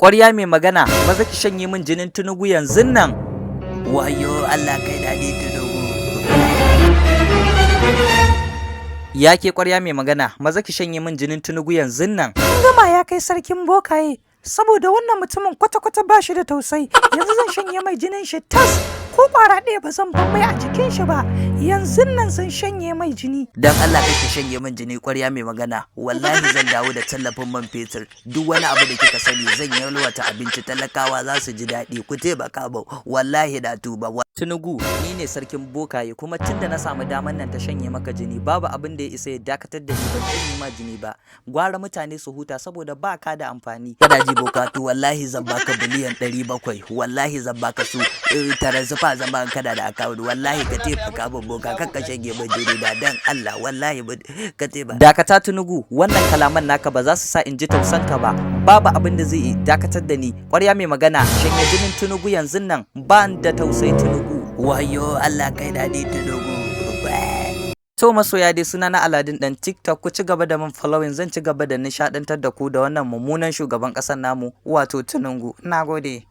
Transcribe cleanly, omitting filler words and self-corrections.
Kwarya mai magana, maza ki shanye min jinin tunugu yanzun nan. Wayo Allah kai dadi tunubu. Ya ke kwarya mai magana, maza ki shanye min jinin tunugu yanzun nan. Gama ya kai sarkin bokaye, saboda wannan mutumin kwata-kwata ba shi da tausayi. Yanzu zan shanye mai jinin shi tas, ko kwara ɗaya ba zan bar mai a jikin shi ba. Yanzu nan zan shanye mai jini. Dan Allah kake shanye min jini kwarya mai magana. Wallahi zan dawo da tallafin man fetur. Duk wani abu da kika sani zan yalwata abinci, talakawa za su ji daɗi. Ku taimaka ba. Wallahi da tuba. Tunugu, ni ne sarkin bokaye kuma tunda na samu daman nan ta shanye maka jini, babu abin da ya isa ya dakatar da ni ban shanye ma jini ba. Gwara mutane su huta saboda ba ka da amfani. Kada ji bokatu, wallahi zan baka biliyan 700. Wallahi zan baka su taransifa zan baka kada da akawun. Wallahi ka taimaka ba boka, kan ka shanye min jini da dan Allah. Wallahi ka taimaka. Dakata Tunugu, wannan kalaman naka ba za su sa in ji tausanka ba. Babu abin da zai dakatar da ni. Kwarya mai magana, shanye jinin Tunugu yanzu nan, ba da tausayi Tunugu. Wayo Allah kai dadi tunubu. To masoya dai suna na Aladdin Dan TikTok, ku ci gaba da min following, zan ci gaba da nishadantar da ku da wannan mummunan shugaban ƙasar namu wato Tinubu. Nagode.